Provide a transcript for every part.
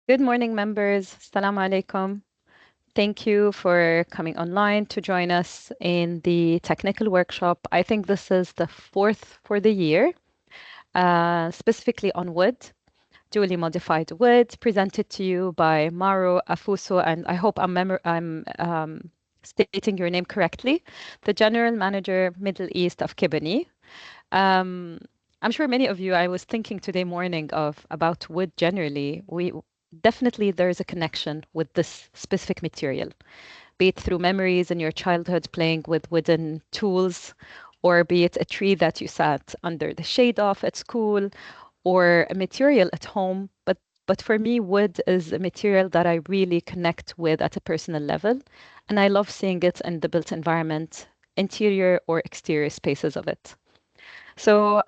Good morning, members. Assalamu alaikum. Thank you for coming online to join us in the technical workshop. I think this is the fourth for the year, specifically on wood, dually modified wood, presented to you by Mauro Afuso, and I hope I'm stating your name correctly, the General Manager, Middle East of Kebony. I'm sure many of you, I was thinking today morning about wood generally. Definitely there is a connection with this specific material, be it through memories in your childhood playing with wooden tools, or be it a tree that you sat under the shade of at school, or a material at home. But for me, wood is a material that I really connect with at a personal level, and I love seeing it in the built environment, interior or exterior spaces of it. So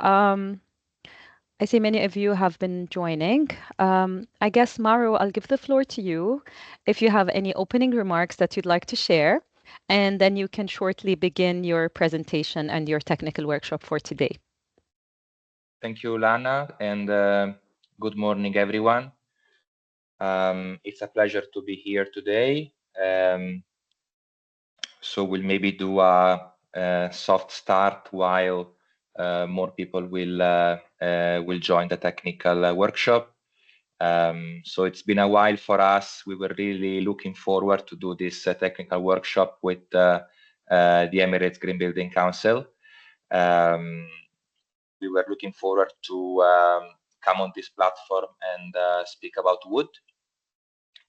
I see many of you have been joining. I guess, Mauro, I'll give the floor to you if you have any opening remarks that you'd like to share, and then you can shortly begin your presentation and your technical workshop for today. Thank you, Lana, and good morning, everyone. It's a pleasure to be here today. So we'll maybe do a soft start while more people will join the technical workshop. So it's been a while for us. We were really looking forward to do this technical workshop with the Emirates Green Building Council. We were looking forward to come on this platform and speak about wood,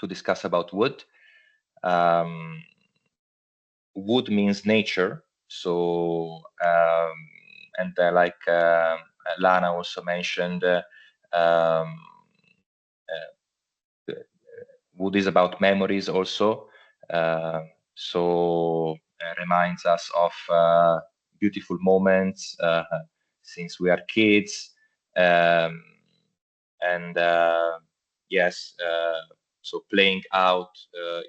to discuss about wood. Wood means nature. So, and like Lana also mentioned, wood is about memories also. So reminds us of beautiful moments since we are kids. Yes, so playing out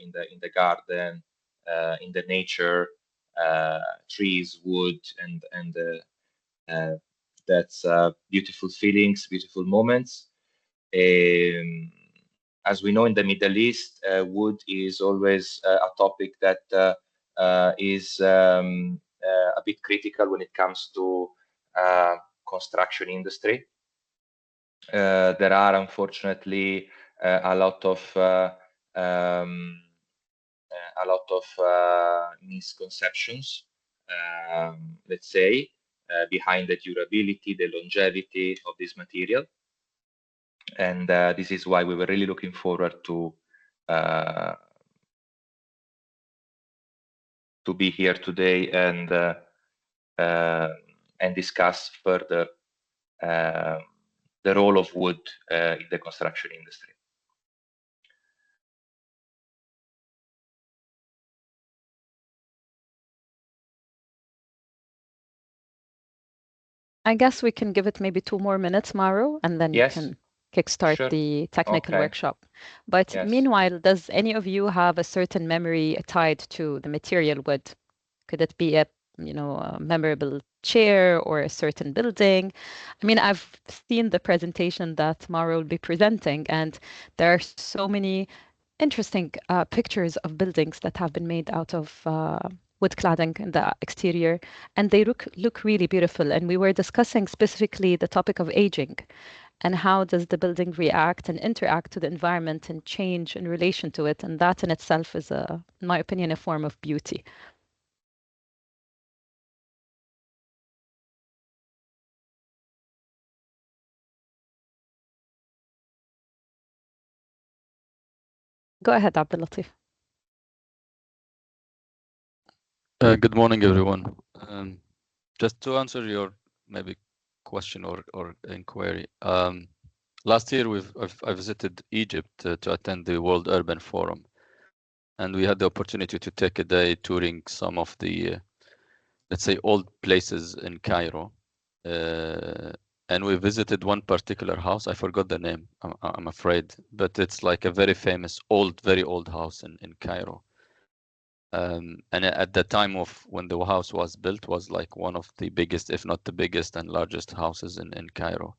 in the garden, in the nature, trees, wood, and that's beautiful feelings, beautiful moments. As we know, in the Middle East, wood is always a topic that is a bit critical when it comes to construction industry. There are unfortunately a lot of misconceptions, let's say, behind the durability, the longevity of this material. And this is why we were really looking forward to be here today and discuss further the role of wood in the construction industry. I guess we can give it maybe 2 more minutes, Mauro, and then Yes. you can kickstart Sure. the technical Okay. workshop. But Yes. meanwhile, does any of you have a certain memory tied to the material wood? Could it be a memorable chair or a certain building? I mean, I've seen the presentation that Mauro will be presenting, and there are so many interesting pictures of buildings that have been made out of wood cladding in the exterior, and they look really beautiful. And we were discussing specifically the topic of aging and how does the building react and interact to the environment and change in relation to it. And that in itself is, in my opinion, a form of beauty. Go ahead, Abdulatif. Good morning, everyone. Just to answer your maybe question or inquiry. Last year, I visited Egypt to attend the World Urban Forum, and we had the opportunity to take a day touring some of the, let's say, old places in Cairo. And we visited one particular house. I forgot the name, I'm afraid, but it's like a very famous very old house in Cairo. And at the time of when the house was built, was like one of the biggest, if not the biggest and largest houses in Cairo.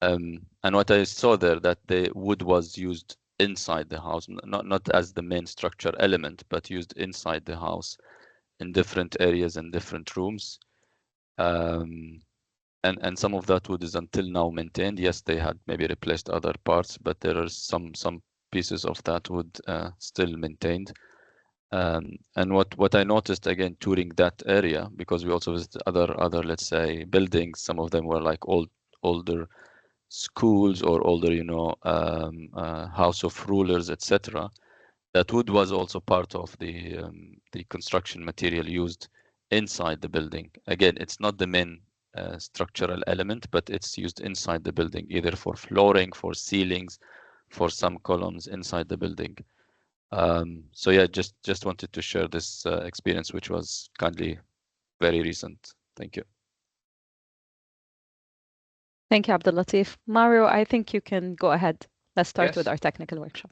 And what I saw there, that the wood was used inside the house, not as the main structure element, but used inside the house in different areas and different rooms. And some of that wood is until now maintained. Yes, they had maybe replaced other parts, but there are some pieces of that wood still maintained. And what I noticed again touring that area, because we also visited other let's say buildings. Some of them were like older schools or older, house of rulers, etc. That wood was also part of the construction material used inside the building. Again, it's not the main structural element, but it's used inside the building, either for flooring, for ceilings, for some columns inside the building. So yeah, just wanted to share this experience, which was kindly very recent. Thank you. Thank you, Abdul Latif. Mario, I think you can go ahead. Let's start with Yes. our technical workshop.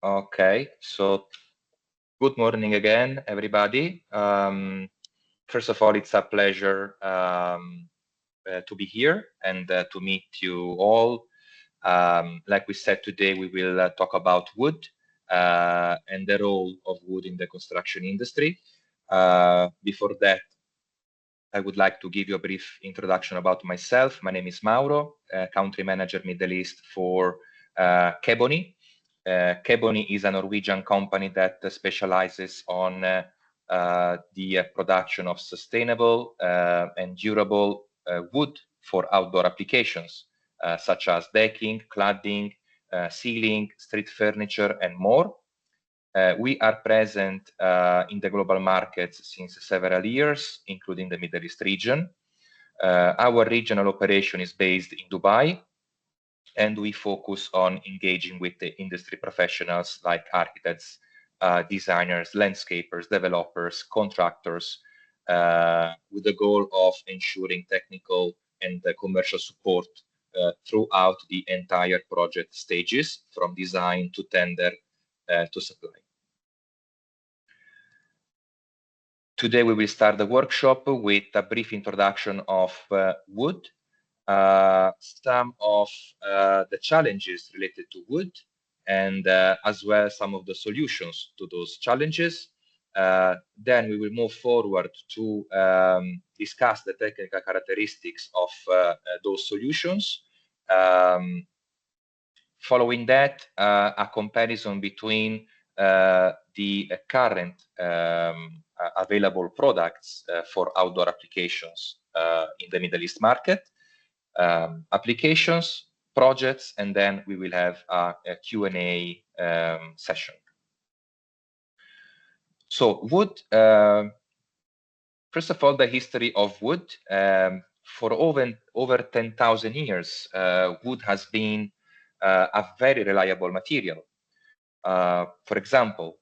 Okay, so good morning again, everybody. First of all, it's a pleasure to be here and to meet you all. Like we said today, we will talk about wood and the role of wood in the construction industry. Before that, I would like to give you a brief introduction about myself. My name is Mauro, Country Manager Middle East for Kebony. Kebony is a Norwegian company that specializes on the production of sustainable and durable wood for outdoor applications, such as decking, cladding, ceiling, street furniture, and more. We are present in the global markets since several years, including the Middle East region. Our regional operation is based in Dubai, and we focus on engaging with the industry professionals like architects, designers, landscapers, developers, contractors, with the goal of ensuring technical and commercial support throughout the entire project stages, from design to tender to supply. Today we will start the workshop with a brief introduction of wood, some of the challenges related to wood, and as well some of the solutions to those challenges. Then we will move forward to discuss the technical characteristics of those solutions. Following that, a comparison between the current available products for outdoor applications in the Middle East market, applications, projects, and then we will have a Q&A session. So wood, first of all, the history of wood. For over 10,000 years, wood has been a very reliable material. For example,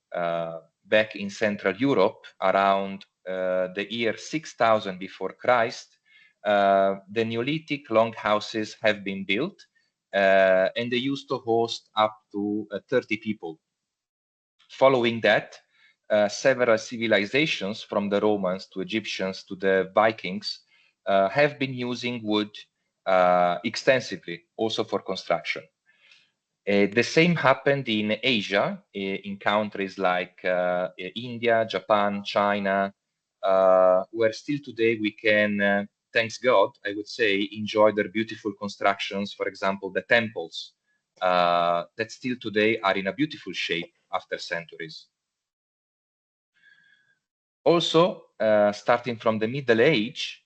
back in Central Europe, around the year 6000 before Christ, the Neolithic longhouses have been built, and they used to host up to 30 people. Following that, several civilizations, from the Romans to Egyptians to the Vikings, have been using wood extensively, also for construction. The same happened in Asia, in countries like India, Japan, China, where still today we can, thanks God, I would say, enjoy their beautiful constructions, for example, the temples, that still today are in a beautiful shape after centuries. Also, starting from the Middle Age,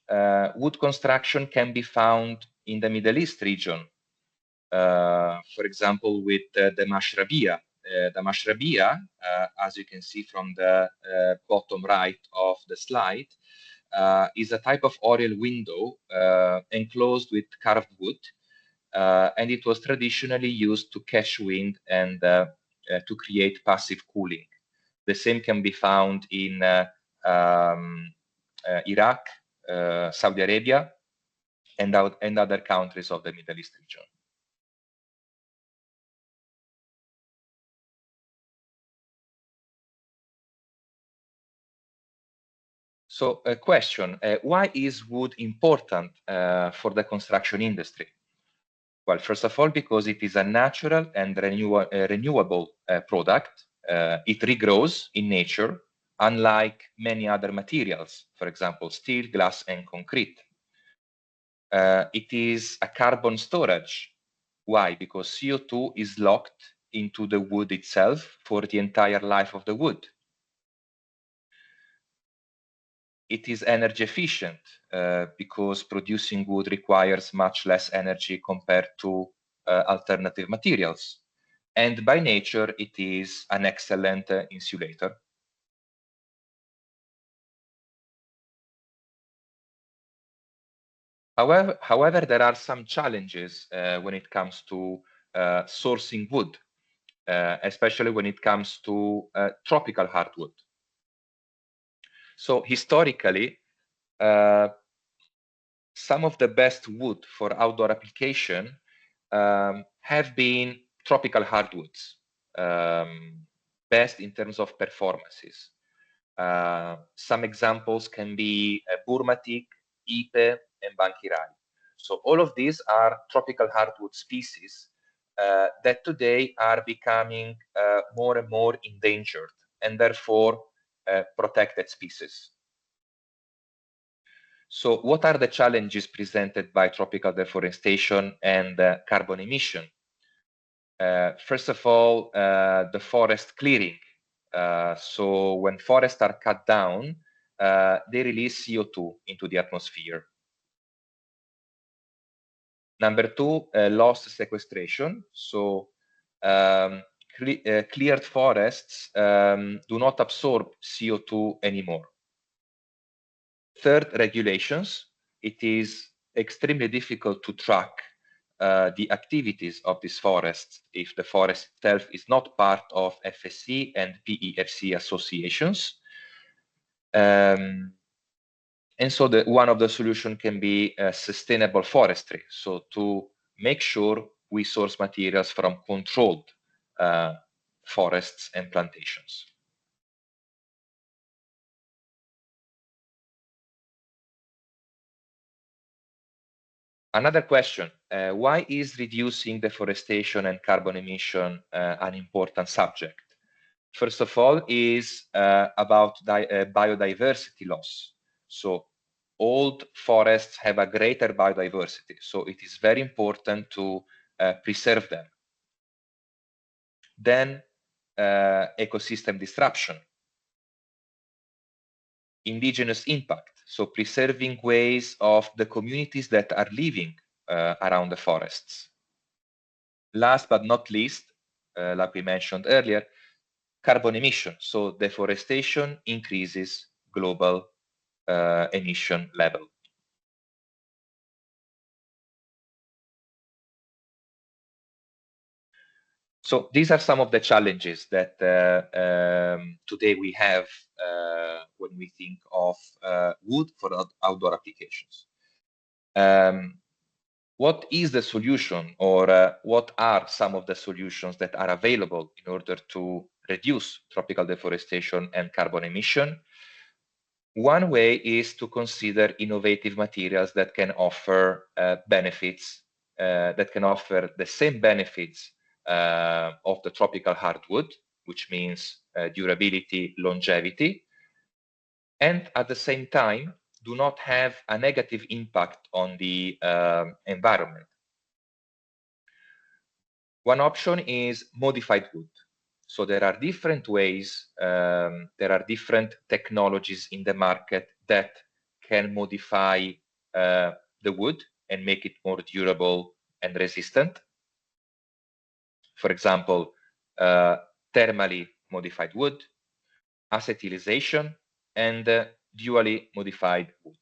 wood construction can be found in the Middle East region. For example, with the mashrabiyah. The mashrabiyah, as you can see from the bottom right of the slide, is a type of oriel window enclosed with carved wood, and it was traditionally used to catch wind and to create passive cooling. The same can be found in Iraq, Saudi Arabia, and other countries of the Middle East region. So a question, why is wood important for the construction industry? Well, first of all, because it is a natural and renewable product. It regrows in nature, unlike many other materials, for example, steel, glass, and concrete. It is a carbon storage. Why? Because CO2 is locked into the wood itself for the entire life of the wood. It is energy efficient because producing wood requires much less energy compared to alternative materials. And by nature, it is an excellent insulator. However, there are some challenges when it comes to sourcing wood, especially when it comes to tropical hardwood. So historically, some of the best wood for outdoor application have been tropical hardwoods, best in terms of performances. Some examples can be Burma teak, Ipe, and Bankirai. So all of these are tropical hardwood species that today are becoming more and more endangered and therefore protected species. So what are the challenges presented by tropical deforestation and carbon emission? First of all, the forest clearing. So when forests are cut down, they release CO2 into the atmosphere. Number two, loss sequestration. So cleared forests do not absorb CO2 anymore. Third, regulations. It is extremely difficult to track the activities of these forests if the forest itself is not part of FSC and PEFC associations. And so one of the solutions can be sustainable forestry. So to make sure we source materials from controlled forests and plantations. Another question, why is reducing deforestation and carbon emission an important subject? First of all is about biodiversity loss. So old forests have a greater biodiversity, so it is very important to preserve them. Then ecosystem disruption. Indigenous impact, so preserving ways of the communities that are living around the forests. Last but not least, like we mentioned earlier, carbon emission. So deforestation increases global emission level. So these are some of the challenges that today we have when we think of wood for outdoor applications. What is the solution, or what are some of the solutions that are available in order to reduce tropical deforestation and carbon emission? One way is to consider innovative materials that can offer benefits, that can offer the same benefits of the tropical hardwood, which means durability, longevity, and at the same time do not have a negative impact on the environment. One option is modified wood. So there are different ways, there are different technologies in the market that can modify the wood and make it more durable and resistant. For example, thermally modified wood, acetylization, and dually modified wood.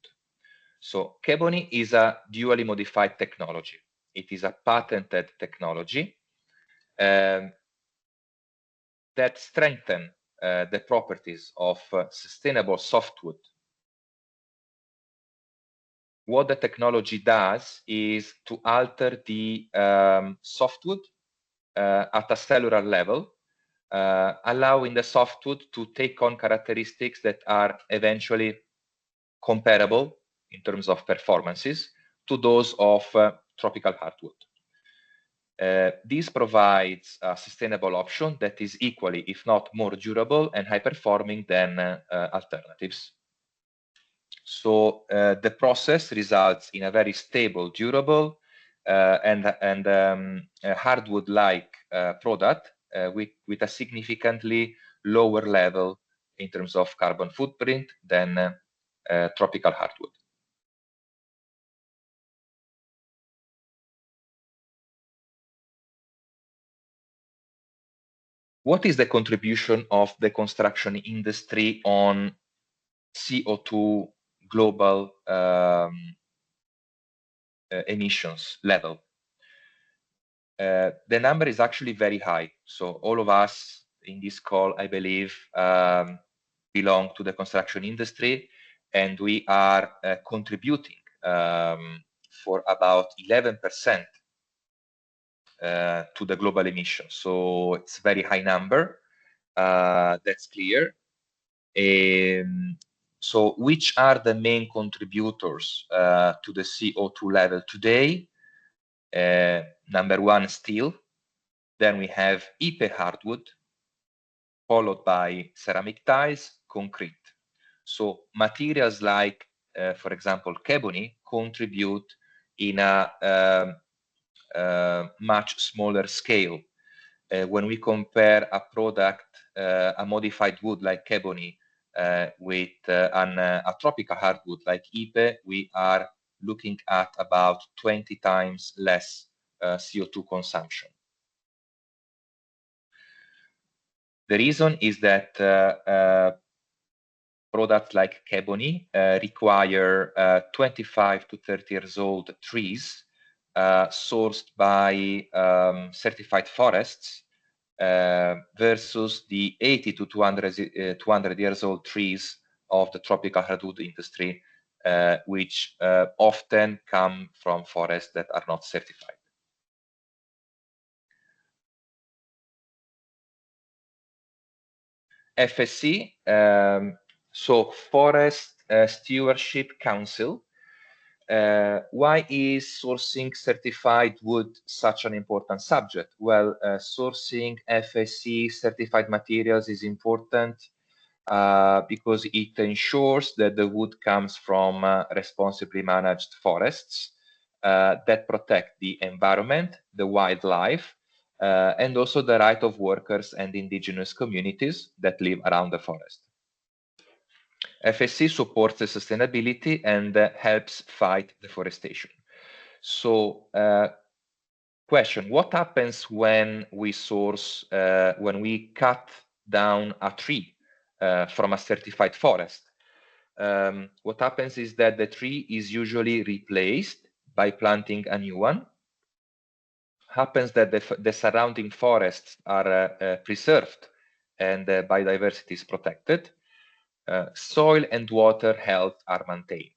So Kebony is a dually modified technology. It is a patented technology that strengthen the properties of sustainable softwood. What the technology does is to alter the softwood at a cellular level, allowing the softwood to take on characteristics that are eventually comparable in terms of performances to those of tropical hardwood. This provides a sustainable option that is equally, if not more durable and high-performing than alternatives. So the process results in a very stable, durable, and hardwood-like product with a significantly lower level in terms of carbon footprint than tropical hardwood. What is the contribution of the construction industry on CO2 global emissions level? The number is actually very high. So all of us in this call, I believe, belong to the construction industry, and we are contributing for about 11% to the global emissions. So it's a very high number. That's clear. So which are the main contributors to the CO2 level today? Number one, steel. Then we have IPE hardwood, followed by ceramic tiles, concrete. So materials like, for example, Kebony contribute in a much smaller scale. When we compare a product, a modified wood like Kebony, with a tropical hardwood like IPE, we are looking at about 20 times less CO2 consumption. The reason is that products like Kebony require 25 to 30 years old trees sourced by certified forests versus the 80 to 200 years old trees of the tropical hardwood industry, which often come from forests that are not certified. FSC, so Forest Stewardship Council. Why is sourcing certified wood such an important subject? Well, sourcing FSC certified materials is important because it ensures that the wood comes from responsibly managed forests that protect the environment, the wildlife, and also the right of workers and indigenous communities that live around the forest. FSC supports the sustainability and helps fight deforestation. So, question: what happens when we when we cut down a tree from a certified forest? What happens is that the tree is usually replaced by planting a new one. Happens that the surrounding forests are preserved and biodiversity is protected. Soil and water health are maintained.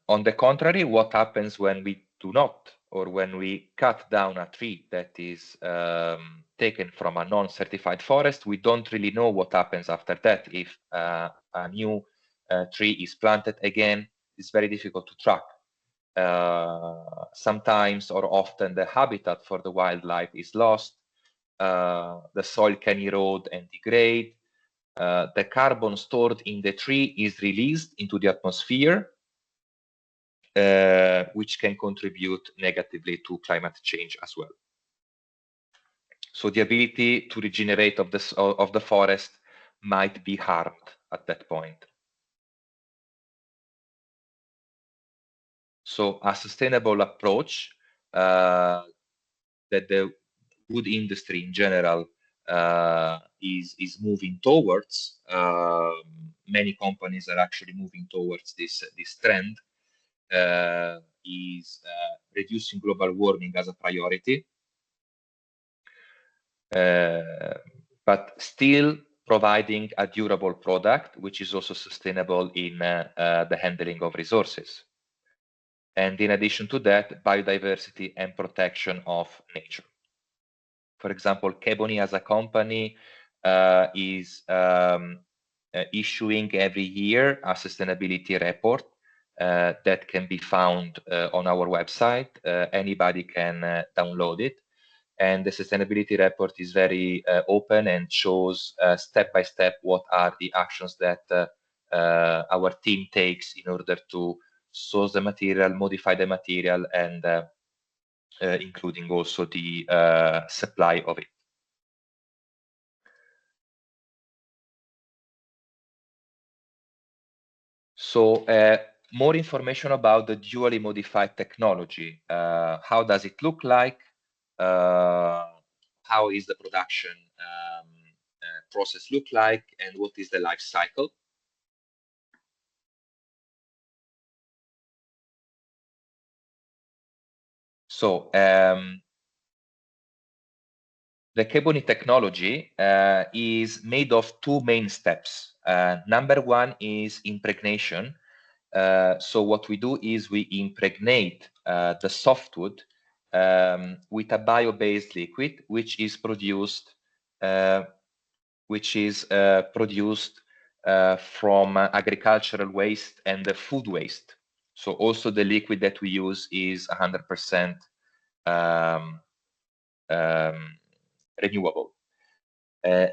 On the contrary, what happens when we do not, or when we cut down a tree that is taken from a non-certified forest? We don't really know what happens after that. If a new tree is planted again, it's very difficult to track. Sometimes or often the habitat for the wildlife is lost. The soil can erode and degrade. The carbon stored in the tree is released into the atmosphere, which can contribute negatively to climate change as well. So the ability to regenerate of the forest might be harmed at that point. So a sustainable approach that the wood industry in general is moving towards. Many companies are actually moving towards this trend. Is reducing global warming as a priority, but still providing a durable product, which is also sustainable in the handling of resources. And in addition to that, biodiversity and protection of nature. For example, Kebony as a company is issuing every year a sustainability report that can be found on our website. Anybody can download it. And the sustainability report is very open and shows step by step what are the actions that our team takes in order to source the material, modify the material, and including also the supply of it. So more information about the dually modified technology. How does it look like? How is the production process look like? And what is the life cycle? So the Kebony technology is made of two main steps. Number one is impregnation. So what we do is we impregnate the softwood with a bio-based liquid, which is produced from agricultural waste and the food waste. So also the liquid that we use is 100% renewable.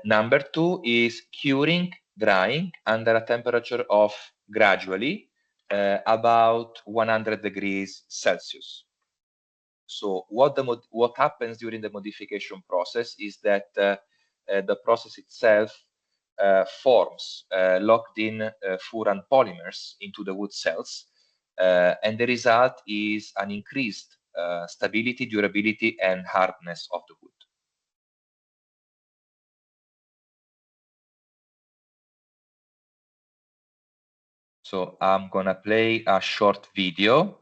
Number two is curing, drying under a temperature of gradually about 100 degrees Celsius. So what happens during the modification process is that the process itself forms locked in furan polymers into the wood cells, and the result is an increased stability, durability, and hardness of the wood. So I'm gonna play a short video.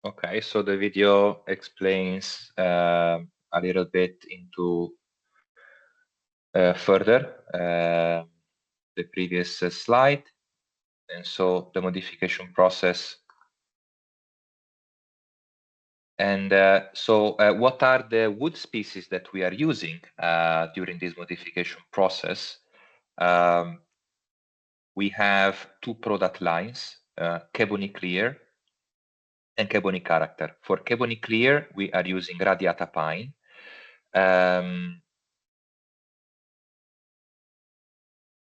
Okay, so the video explains a little bit into further the previous slide. And so the modification process. And what are the wood species that we are using during this modification process? We have two product lines, Kebony Clear and Kebony Character. For Kebony Clear, we are using radiata pine.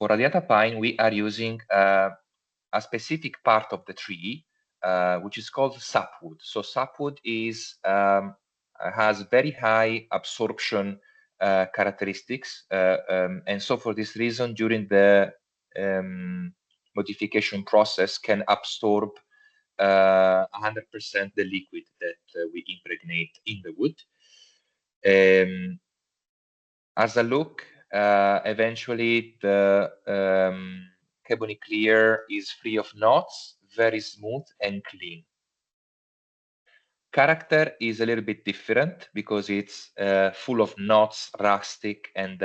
For radiata pine, we are using a specific part of the tree, which is called sapwood. So sapwood is has very high absorption characteristics, and so for this reason, during the modification process, can absorb 100% the liquid that we impregnate in the wood. As a look, eventually the Kebony Clear is free of knots, very smooth and clean. Character is a little bit different because it's full of knots, rustic, and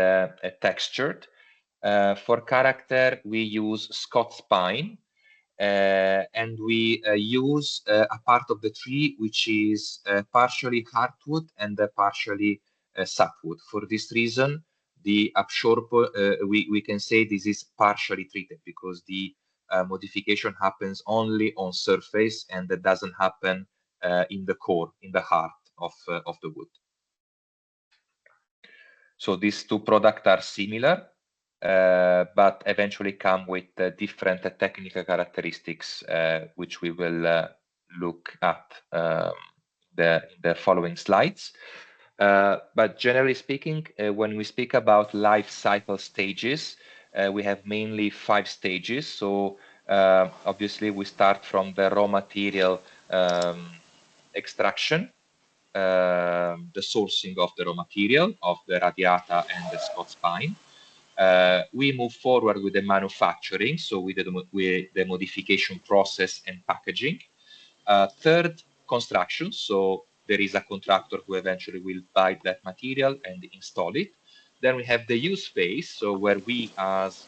textured. For character, we use Scots pine, and we use a part of the tree which is partially hardwood and partially sapwood. For this reason, the we can say this is partially treated because the modification happens only on surface and that doesn't happen in the core, in the heart of the wood. So these two products are similar, but eventually come with different technical characteristics, which we will look at the following slides. But generally speaking, when we speak about life cycle stages, we have mainly 5 stages. So obviously we start from the raw material extraction, the sourcing of the raw material of the radiata and the Scots pine. We move forward with the manufacturing, so with the modification process and packaging. Third, construction. So there is a contractor who eventually will buy that material and install it. Then we have the use phase, so where we as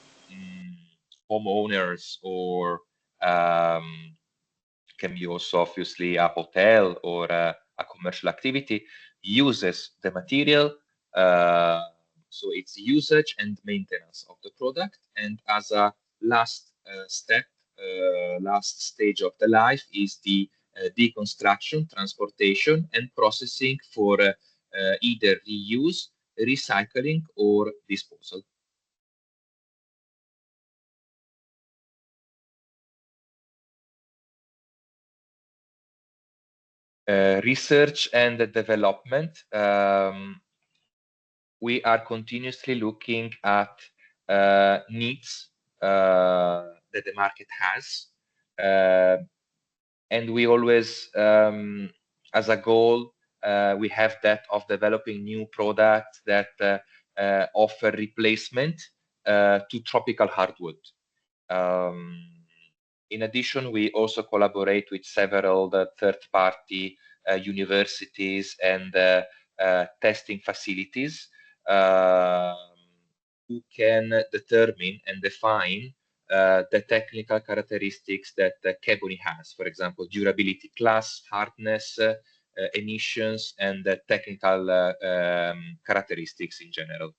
homeowners or can be also obviously a hotel or a commercial activity, uses the material. So it's usage and maintenance of the product. And as a last step, last stage of the life is the deconstruction, transportation, and processing for either reuse, recycling, or disposal. Research and development. We are continuously looking at needs that the market has. And we always, as a goal, we have that of developing new products that offer replacement to tropical hardwood. In addition, we also collaborate with several third-party universities and testing facilities who can determine and define the technical characteristics that Kebony has. For example, durability class, hardness, emissions, and technical characteristics in general.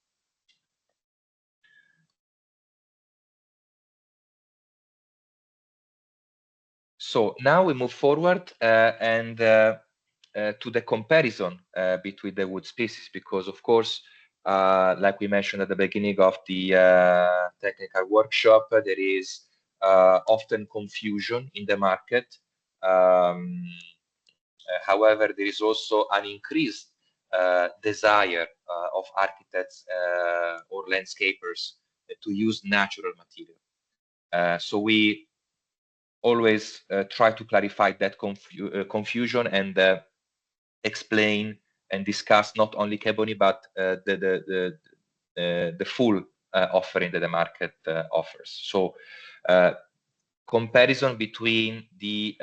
So now we move forward and to the comparison between the wood species, because of course, like we mentioned at the beginning of the technical workshop, there is often confusion in the market. However, there is also an increased desire of architects or landscapers to use natural material. So we always try to clarify that confusion and explain and discuss not only Kebony but the full offering that the market offers. So comparison between the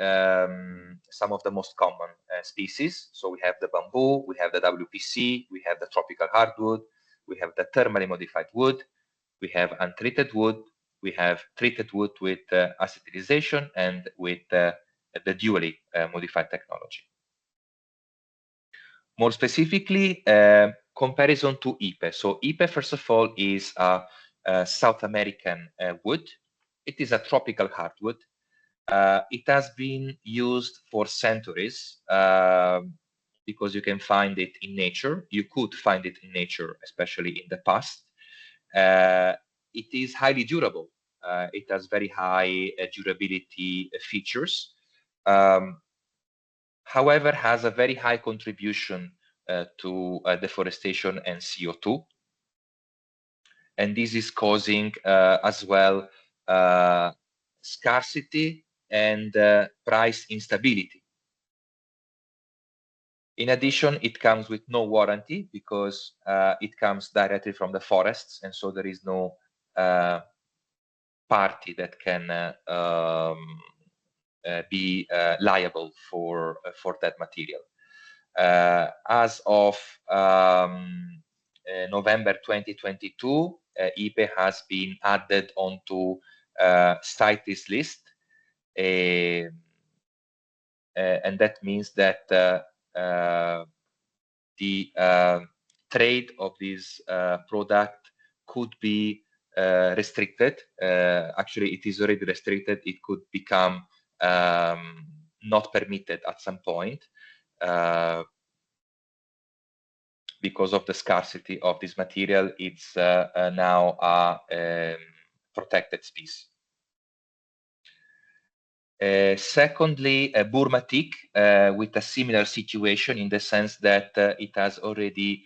some of the most common species. So we have the bamboo, we have the WPC, we have the tropical hardwood, we have the thermally modified wood, we have untreated wood, we have treated wood with acetylization and with the dually modified technology. More specifically, comparison to Ipe. So Ipe, first of all, is a South American wood. It is a tropical hardwood. It has been used for centuries because you can find it in nature. You could find it in nature, especially in the past. it is highly durable. It has very high durability features. However, has a very high contribution to deforestation and CO2. And this is causing as well scarcity and price instability. In addition, it comes with no warranty because it comes directly from the forests, and so there is no party that can be liable for that material. As of November 2022, IPE has been added onto CITES list, and that means that the trade of this product could be restricted. Actually, it is already restricted. It could become not permitted at some point because of the scarcity of this material. It's now a protected species. Secondly, Burma teak with a similar situation in the sense that it has already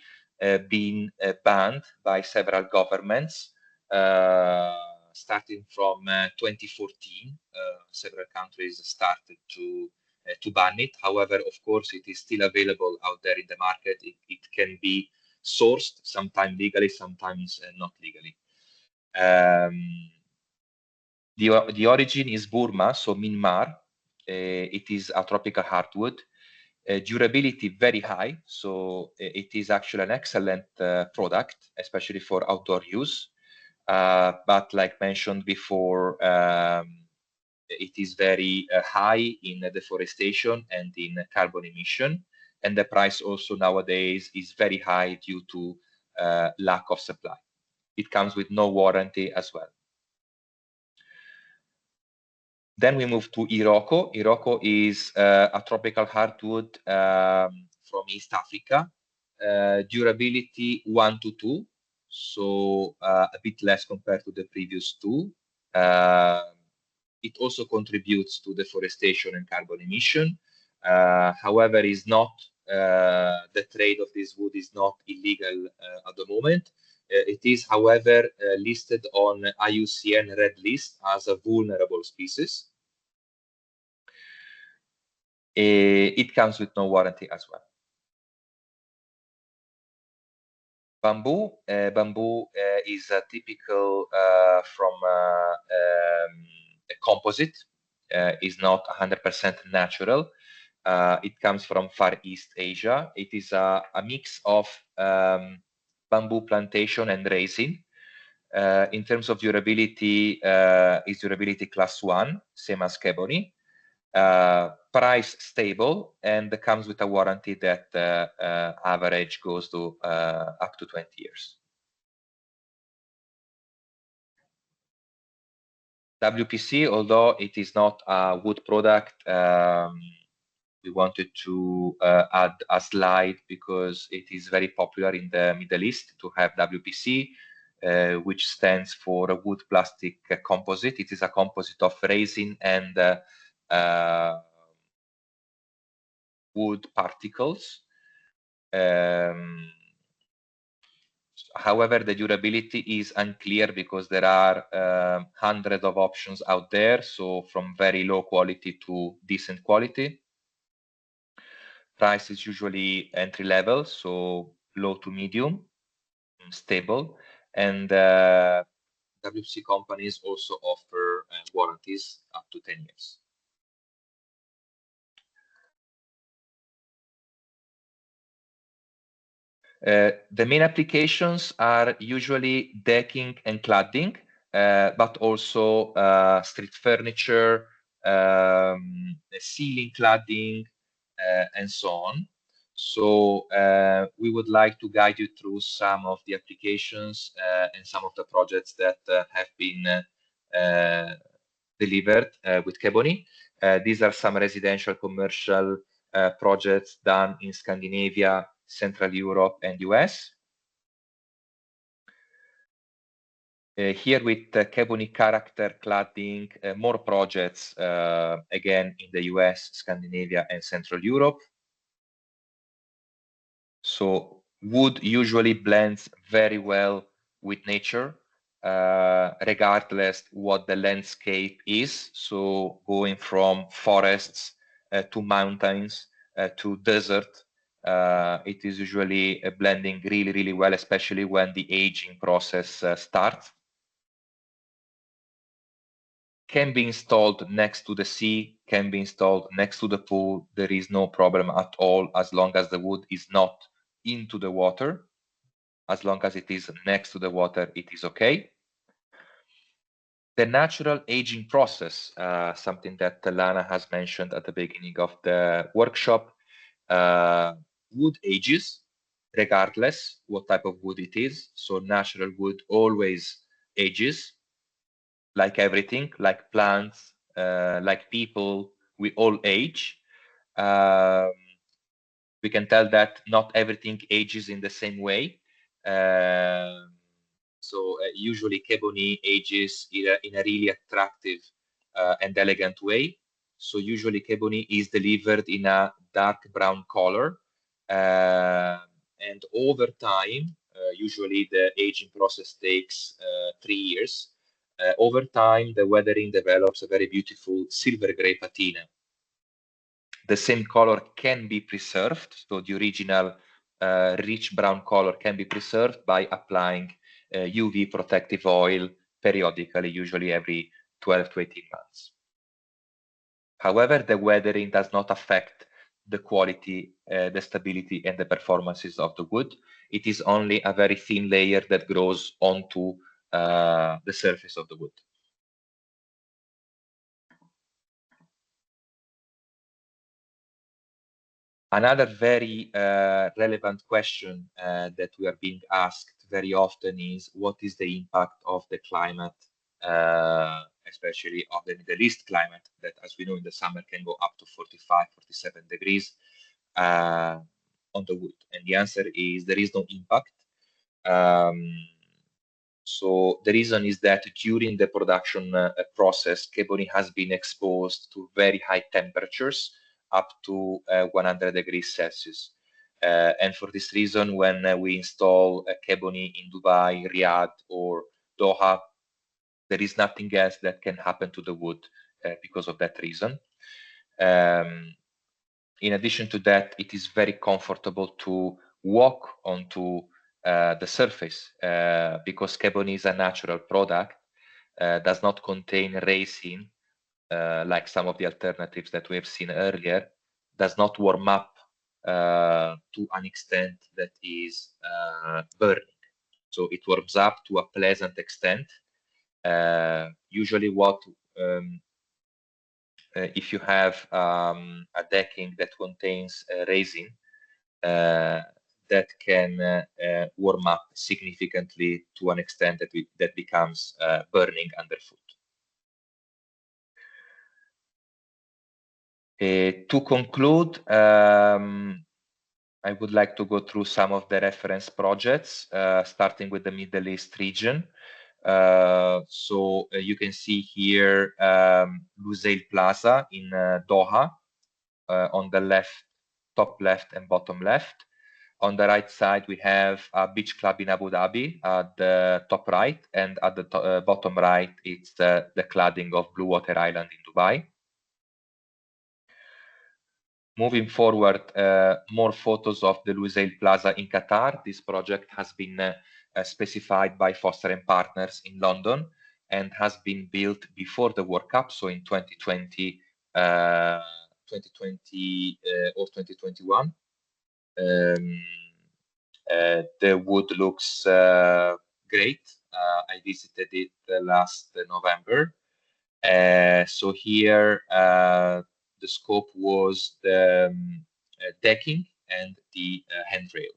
been banned by several governments, starting from 2014. Several countries started to ban it. However, of course, it is still available out there in the market. It can be sourced, sometimes legally, sometimes not legally. The origin is Burma, so Myanmar. It is a tropical hardwood. Durability very high, so it is actually an excellent product, especially for outdoor use. But like mentioned before, it is very high in deforestation and in carbon emission. And the price also nowadays is very high due to lack of supply. It comes with no warranty as well. Then we move to Iroko. Iroko is a tropical hardwood from East Africa. Durability 1 to 2, so a bit less compared to the previous two. It also contributes to deforestation and carbon emission. However, is not the trade of this wood is not illegal at the moment. It is, however, listed on IUCN Red List as a vulnerable species. It comes with no warranty as well. Bamboo. Bamboo is a typical from a composite. Is not 100% natural. It comes from Far East Asia. It is a mix of bamboo plantation and raising. In terms of durability, is durability class 1, same as Kebony. Price stable, and comes with a warranty that average goes to up to 20 years. WPC, although it is not a wood product, we wanted to add a slide because it is very popular in the Middle East to have WPC, which stands for wood plastic composite. It is a composite of resin and wood particles. However, the durability is unclear because there are hundreds of options out there, so from very low quality to decent quality. Price is usually entry level, so low to medium, stable, and WPC companies also offer warranties up to 10 years. The main applications are usually decking and cladding, but also street furniture, ceiling cladding, and so on. So we would like to guide you through some of the applications and some of the projects that have been delivered with Kebony. These are some residential commercial projects done in Scandinavia, Central Europe, and US. Here with Kebony character cladding, more projects, again, in the US, Scandinavia, and Central Europe. So wood usually blends very well with nature, regardless what the landscape is. So going from forests to mountains to desert, it is usually blending really, really well, especially when the aging process starts. Can be installed next to the sea, can be installed next to the pool. There is no problem at all as long as the wood is not into the water. As long as it is next to the water, it is okay. The natural aging process, something that Lana has mentioned at the beginning of the workshop, wood ages regardless what type of wood it is. So natural wood always ages, like everything, like plants, like people, we all age. We can tell that not everything ages in the same way. So usually Kebony ages in a really attractive and elegant way. So usually Kebony is delivered in a dark brown color. And over time, usually the aging process takes 3 years. Over time, the weathering develops a very beautiful silver gray patina. The same color can be preserved, so the original rich brown color can be preserved by applying UV protective oil periodically, usually every 12 to 18 months. However, the weathering does not affect the quality, the stability, and the performances of the wood. It is only a very thin layer that grows onto the surface of the wood. Another very relevant question that we are being asked very often is, what is the impact of the climate, especially of the Middle East climate, that, as we know, in the summer can go up to 45, 47 degrees on the wood? And the answer is there is no impact. So the reason is that during the production process, Kebony has been exposed to very high temperatures, up to 100 degrees Celsius. And for this reason, when we install a Kebony in Dubai, Riyadh, or Doha, there is nothing else that can happen to the wood because of that reason. In addition to that, it is very comfortable to walk onto the surface because Kebony is a natural product, does not contain resin like some of the alternatives that we have seen earlier, does not warm up to an extent that is burning. So it warms up to a pleasant extent. Usually what if you have a decking that contains resin, that can warm up significantly to an extent that becomes burning underfoot. To conclude, I would like to go through some of the reference projects, starting with the Middle East region. So you can see here Lusail Plaza in Doha, on the left, top left and bottom left. On the right side, we have a beach club in Abu Dhabi at the top right, and at the bottom right, it's the cladding of Blue Water Island in Dubai. Moving forward, more photos of the Lusail Plaza in Qatar. This project has been specified by Foster and Partners in London and has been built before the World Cup, so in 2020, 2020 or 2021. The wood looks great. I visited it last November. So here the scope was the decking and the handrail.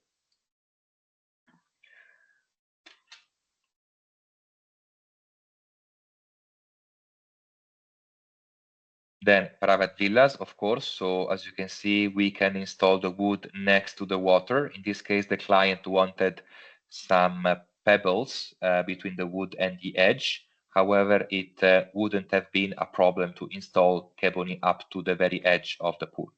Then private villas, of course. So as you can see, we can install the wood next to the water. In this case, the client wanted some pebbles between the wood and the edge. However, it wouldn't have been a problem to install Kebony up to the very edge of the pool.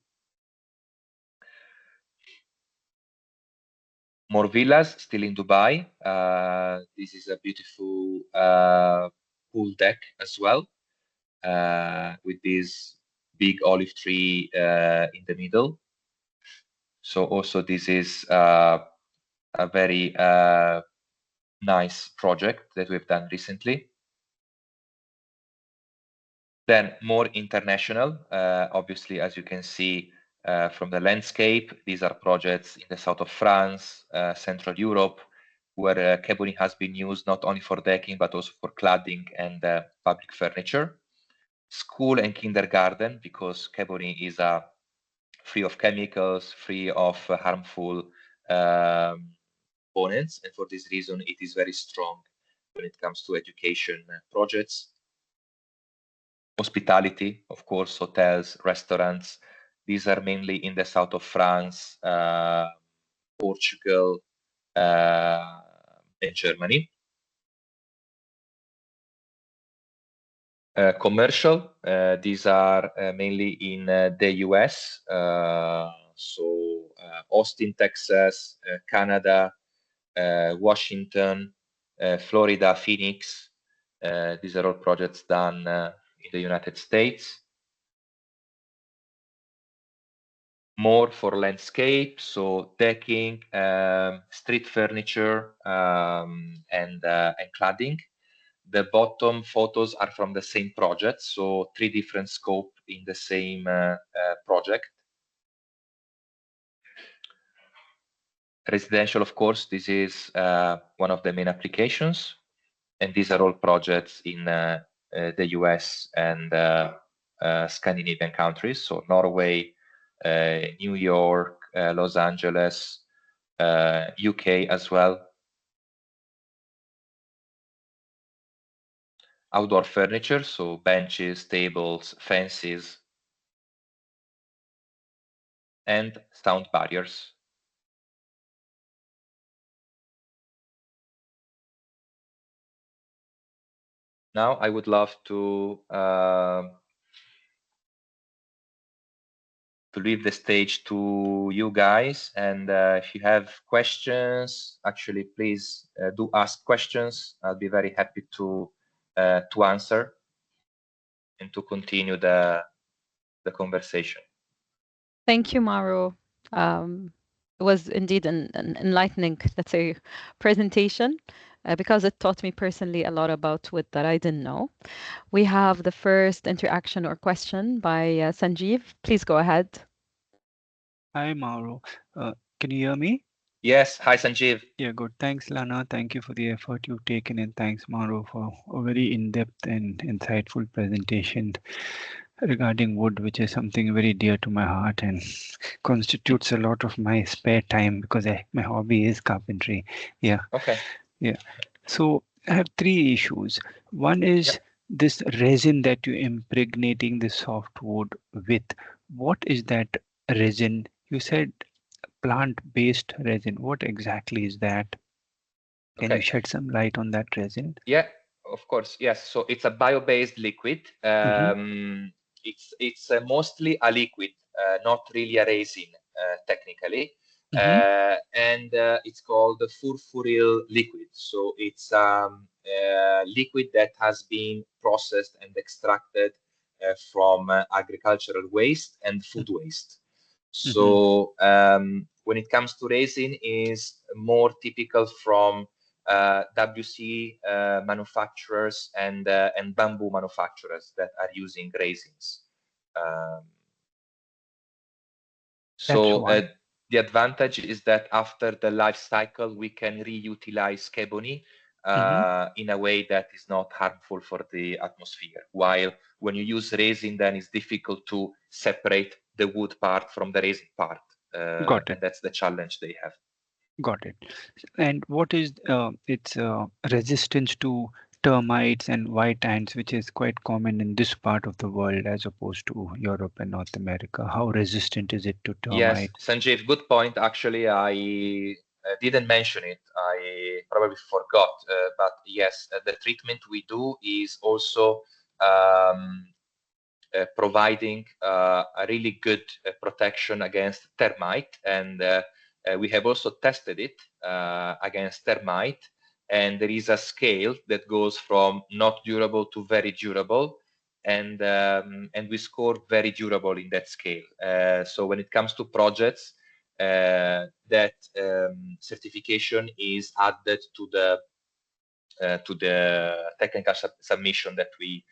More villas still in Dubai. This is a beautiful pool deck as well, with this big olive tree in the middle. So also this is a very nice project that we've done recently. Then more international, obviously, as you can see from the landscape, these are projects in the south of France, Central Europe, where Kebony has been used not only for decking, but also for cladding and public furniture. School and kindergarten, because Kebony is free of chemicals, free of harmful components, and for this reason, it is very strong when it comes to education projects. Hospitality, of course, hotels, restaurants. These are mainly in the south of France, Portugal, and Germany. Commercial, these are mainly in the US, so Austin, Texas, Canada, Washington, Florida, Phoenix. These are all projects done in the United States. More for landscape, so decking, street furniture, and cladding. The bottom photos are from the same project, so 3 different scope in the same project. Residential, of course, this is one of the main applications, and these are all projects in the US and Scandinavian countries, so Norway, New York, Los Angeles, UK as well. Outdoor furniture, so benches, tables, fences, and sound barriers. Now I would love to leave the stage to you guys, and if you have questions, actually please do ask questions. I'll be very happy to answer and to continue the conversation. Thank you, Mauro. It was indeed an enlightening, let's say, presentation because it taught me personally a lot about wood that I didn't know. We have the first interaction or question by Sanjeev. Please go ahead. Hi, Mauro. Can you hear me? Yes. Hi, Sanjeev. Yeah, good. Thanks, Lana. Thank you for the effort you've taken, and thanks, Mauro, for a very in-depth and insightful presentation regarding wood, which is something very dear to my heart and constitutes a lot of my spare time because my hobby is carpentry. Yeah. Okay. Yeah. So I have 3 issues. One is this resin that you're impregnating the softwood with. What is that resin? You said plant-based resin. What exactly is that? Can you shed some light on that resin? Yeah, of course. Yes. So it's a bio-based liquid. It's mostly a liquid, not really a resin, technically. And it's called the furfuryl liquid. So it's a liquid that has been processed and extracted from agricultural waste and food waste. So when it comes to resin, is more typical from WC manufacturers and bamboo manufacturers that are using resins. So the advantage is that after the life cycle, we can reutilize Kebony in a way that is not harmful for the atmosphere. While when you use resin, then it's difficult to separate the wood part from the resin part. Got it. And that's the challenge they have. Got it. And what is its resistance to termites and white ants, which is quite common in this part of the world as opposed to Europe and North America? How resistant is it to termites? Yes, Sanjeev, good point. Actually, I didn't mention it. I probably forgot, but yes, the treatment we do is also providing a really good protection against termite, and we have also tested it against termite, and there is a scale that goes from not durable to very durable, and we scored very durable in that scale. So when it comes to projects, that certification is added to the technical submission that we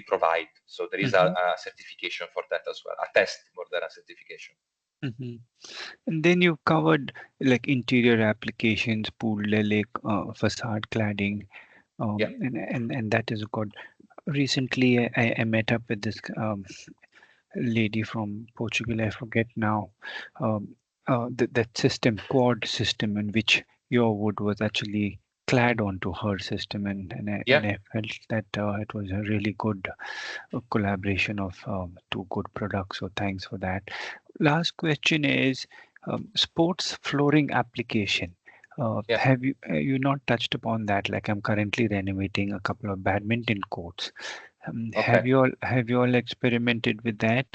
provide. So there is a certification for that as well, a test more than a certification. And then you've covered like interior applications, pool, lake, facade cladding, Yeah. and that is good. Recently, I met up with this lady from Portugal. I forget now. That system, quad system, in which your wood was actually clad onto her system, and I felt that it was a really good collaboration of two good products. So thanks for that. Last question is sports flooring application. Have you not touched upon that? Like I'm currently renovating a couple of badminton courts. Have you all experimented with that?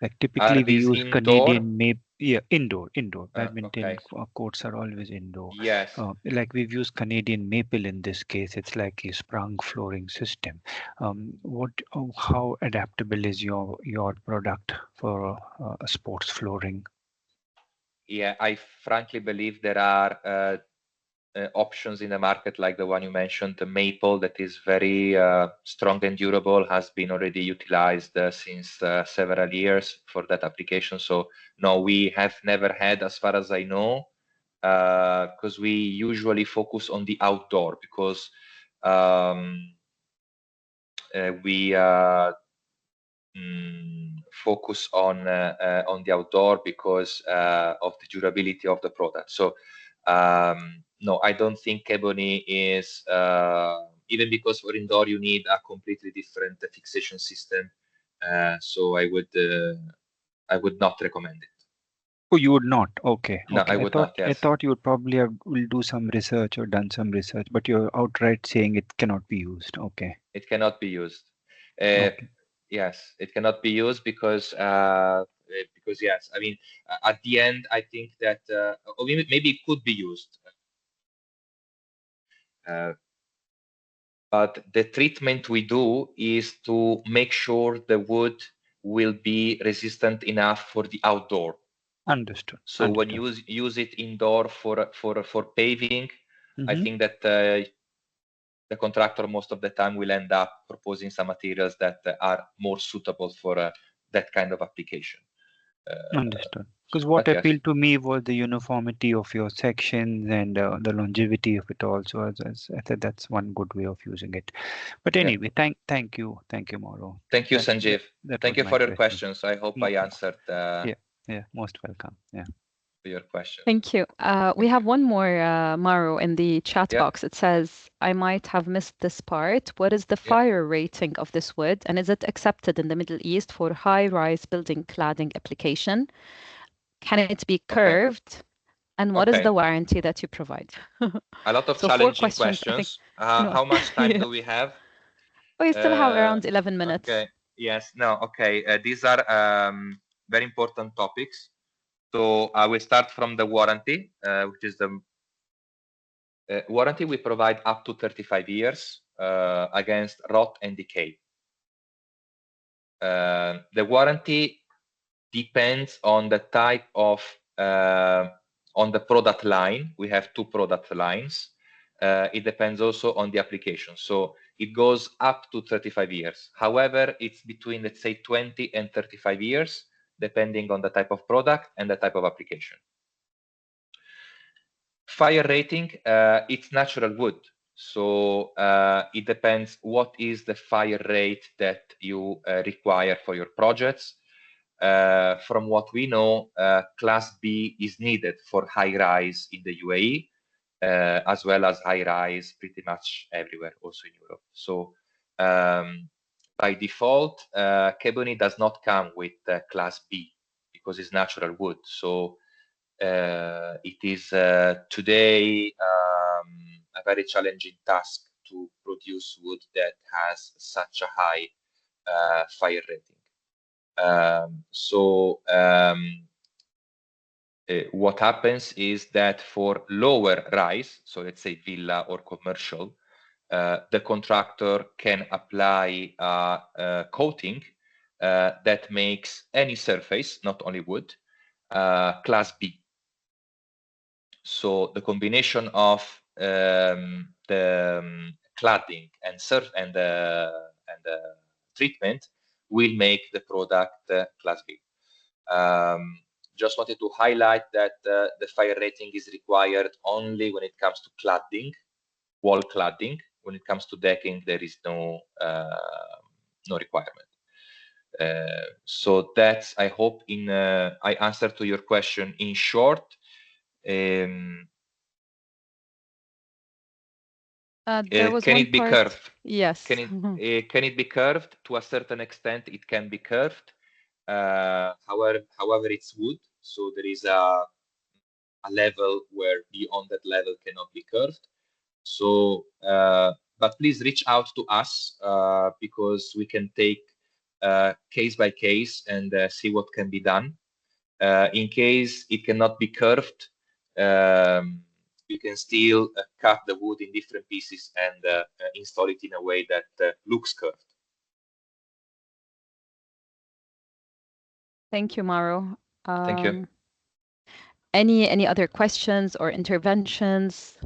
Like typically we use indoor? Canadian maple. Yeah, indoor. Badminton Okay. courts are always indoor. Yes. Like we've used Canadian maple in this case. It's like a sprung flooring system. How adaptable is your product for sports flooring? Yeah, I frankly believe there are options in the market like the one you mentioned, the maple, that is very strong and durable, has been already utilized since several years for that application. So no, we have never had, as far as I know, because we usually focus on the outdoor, because we focus on the outdoor because of the durability of the product. So no, I don't think Kebony is, even because for indoor you need a completely different fixation system. So I would not recommend it. Oh, you would not. Okay. No, Okay. I would not. Yes. I thought you would probably will do some research or done some research, but you're outright saying it cannot be used. Okay. It cannot be used. Okay. Yes, it cannot be used because yes, I mean, at the end, I think that or maybe it could be used. But the treatment we do is to make sure the wood will be resistant enough for the outdoor. Understood. So when you use it indoor for paving, I think that the contractor most of the time will end up proposing some materials that are more suitable for that kind of application. Understood. Because what appealed to me was the uniformity of your sections and the longevity of it also. As I said, that's one good way of using it. But anyway, thank you, Mauro. Thank you, Sanjeev. Thank you for your questions. I hope I answered. Yeah, most welcome. Yeah. Your question. Thank you. We have one more, Mauro, in the chat box. It says, I might have missed this part. What is the fire rating of this wood? And is it accepted in the Middle East for high-rise building cladding application? Can it be curved? And what is the warranty that you provide? A lot of challenging questions. How much time do we have? We still have around 11 minutes. Okay. Yes. No. Okay. These are very important topics. So I will start from the warranty, which is the warranty we provide up to 35 years against rot and decay. The warranty depends on the type of on the product line. We have two product lines. It depends also on the application. So it goes up to 35 years. However, it's between, let's say, 20 and 35 years, depending on the type of product and the type of application. Fire rating, it's natural wood. So it depends what is the fire rate that you require for your projects. From what we know, Class B is needed for high-rise in the UAE, as well as high-rise pretty much everywhere, also in Europe. So by default, Kebony does not come with Class B because it's natural wood. So It is today a very challenging task to produce wood that has such a high fire rating. What happens is that for lower rise, so let's say villa or commercial, the contractor can apply a coating that makes any surface, not only wood, class B. So the combination of the cladding and the treatment will make the product class B. Just wanted to highlight that the fire rating is required only when it comes to cladding, wall cladding. When it comes to decking, there is no requirement. So that's, I hope, I answered to your question in short. There was can one it be part. curved? Yes. Can it be curved? To a certain extent, it can be curved. However, it's wood, so there is a level where beyond that level cannot be curved. So, but please reach out to us because we can take case by case and see what can be done. In case it cannot be curved, you can still cut the wood in different pieces and install it in a way that looks curved. Thank you, Mauro. Thank you. Any other questions or interventions,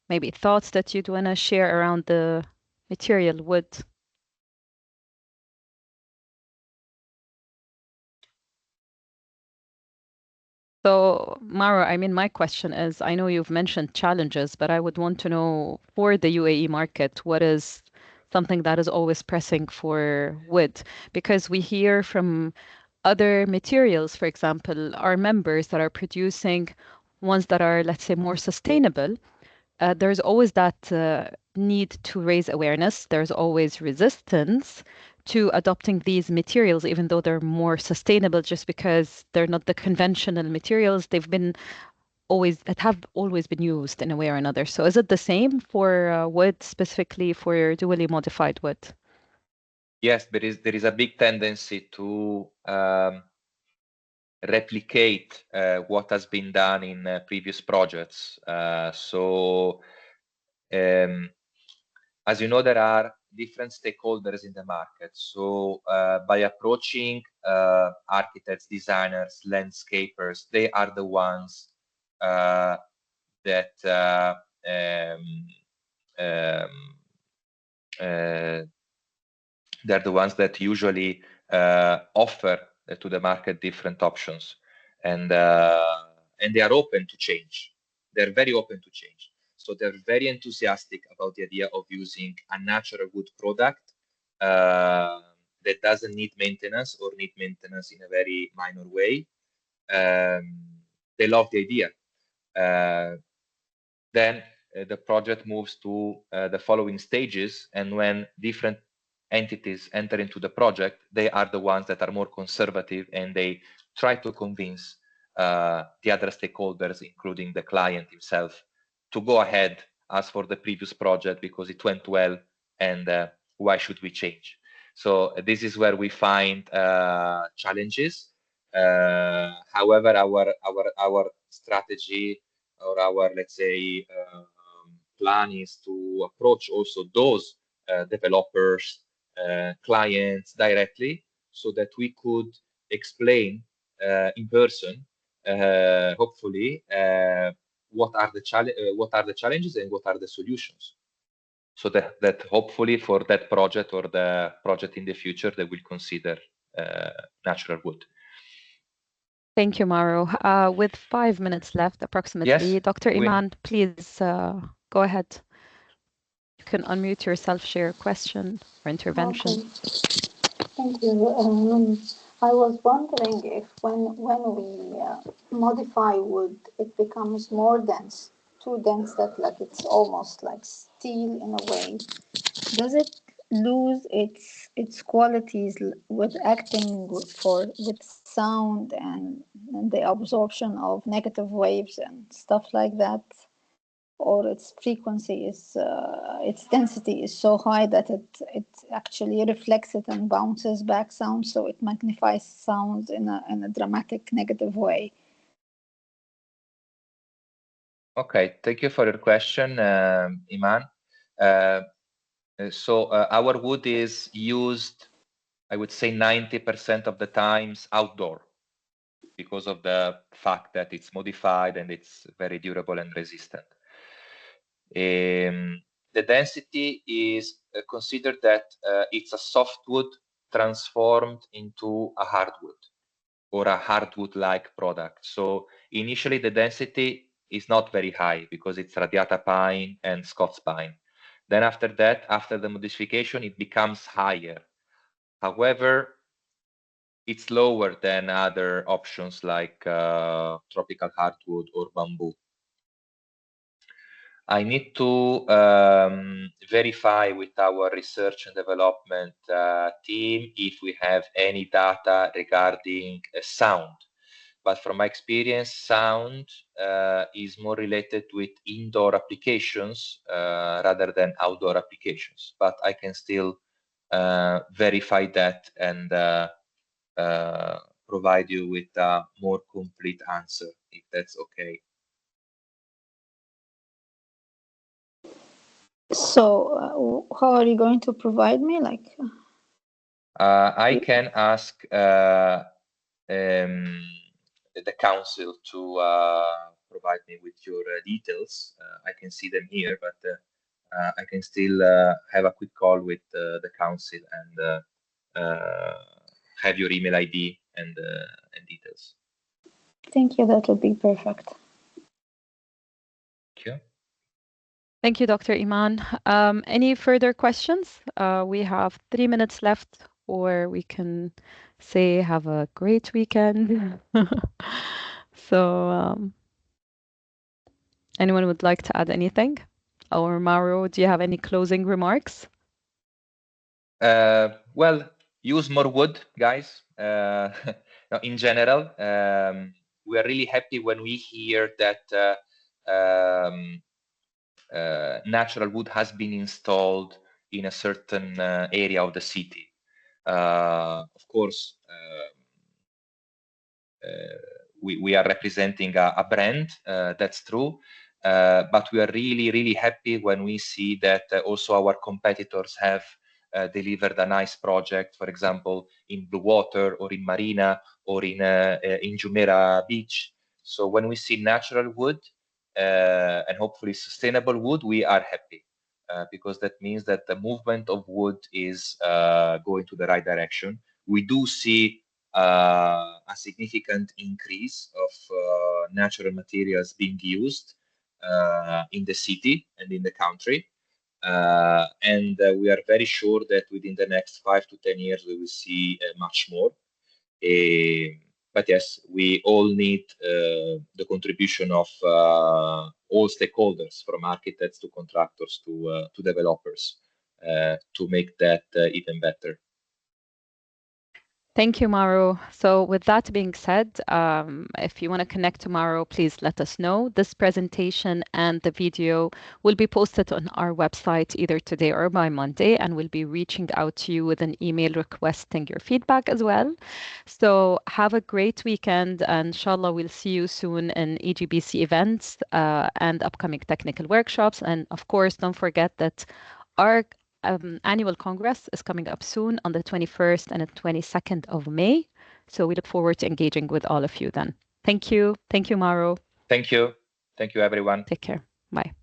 maybe thoughts that you'd want to share around the material wood? So, Mauro, I mean, my question is, I know you've mentioned challenges, but I would want to know for the UAE market, what is something that is always pressing for wood? Because we hear from other materials, for example, our members that are producing ones that are, let's say, more sustainable. There's always that need to raise awareness. There's always resistance to adopting these materials, even though they're more sustainable, just because they're not the conventional materials. They've been always that have always been used in a way or another. So is it the same for wood, specifically for dually modified wood? Yes, there is a big tendency to replicate what has been done in previous projects. As you know, there are different stakeholders in the market. So by approaching architects, designers, landscapers, they are the ones that they're the ones that usually offer to the market different options, and they are open to change. They're very open to change. So they're very enthusiastic about the idea of using a natural wood product that doesn't need maintenance or need maintenance in a very minor way. They love the idea. Then the project moves to the following stages, and when different entities enter into the project, they are the ones that are more conservative, and they try to convince the other stakeholders, including the client himself, to go ahead as for the previous project because it went well, and why should we change? So this is where we find challenges. However, our strategy or our, let's say, plan is to approach also those developers, clients directly, so that we could explain in person, hopefully, what are the challenges and what are the solutions. So that hopefully for that project or the project in the future, they will consider natural wood. Thank you, Mauro. With 5 minutes left, approximately, Yes, Dr. Iman, please go ahead. You can unmute yourself, share a question or intervention. Okay. Thank you. I was wondering if when we modify wood, it becomes more dense, too dense that it's almost like steel in a way. Does it lose its its qualities with acting with sound and the absorption of negative waves and stuff like that, or its frequency is its density is so high that it actually reflects it and bounces back sound, so it magnifies sounds in a dramatic negative way. Okay, thank you for your question, Iman. So our wood is used, I would say 90% of the times outdoor, because of the fact that it's modified and it's very durable and resistant. The density is considered that it's a softwood transformed into a hardwood or a hardwood-like product. So initially the density is not very high because it's radiata pine and Scots pine. Then after that, after the modification, it becomes higher. However, it's lower than other options like tropical hardwood or bamboo. I need to verify with our research and development team if we have any data regarding sound. But from my experience, sound is more related with indoor applications rather than outdoor applications. But I can still verify that and provide you with a more complete answer, if that's okay. So how are you going to provide me, like? I can ask the council to provide me with your details. I can see them here, but I can still have a quick call with the council and have your email ID and details. Thank you, that would be perfect. Thank you. Thank you, Dr. Iman. Any further questions? We have 3 minutes left, or we can say have a great weekend. So, anyone would like to add anything? Or Mauro, do you have any closing remarks? Well, use more wood, guys. In general, we are really happy when we hear that natural wood has been installed in a certain area of the city. Of course, we are representing a brand, that's true. But we are really, really happy when we see that also our competitors have delivered a nice project, for example, in Blue Water or in Marina or in Jumeirah Beach. So when we see natural wood and hopefully sustainable wood, we are happy because that means that the movement of wood is going to the right direction. We do see a significant increase of natural materials being used in the city and in the country. And we are very sure that within the next 5 to 10 years, we will see much more. But yes, we all need the contribution of all stakeholders, from architects to contractors to developers, to make that even better. Thank you, Mauro. So with that being said, if you want to connect to Mauro, please let us know. This presentation and the video will be posted on our website either today or by Monday, and we'll be reaching out to you with an email requesting your feedback as well. So have a great weekend, and inshallah we'll see you soon in EGBC events and upcoming technical workshops. And of course, don't forget that our annual Congress is coming up soon on the 21st and the 22nd of May. So we look forward to engaging with all of you then. Thank you. Thank you, Mauro. Thank you. Thank you, everyone. Take care. Bye.